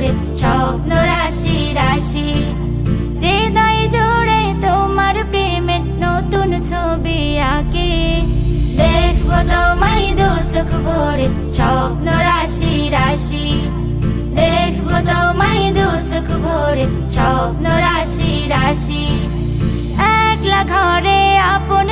ভরে স্বপ্ন রাশি রাশি। হৃদয় জুড়ে তোমার প্রেমের নতুন ছবি আঁকি। দেখবো তোমায় দু চোখ ভরে স্বপ্ন রাশি রাশি। দেখবো তোমায় দু চোখ ভরে স্বপ্ন রাশি রাশি। একলা ঘরে আপন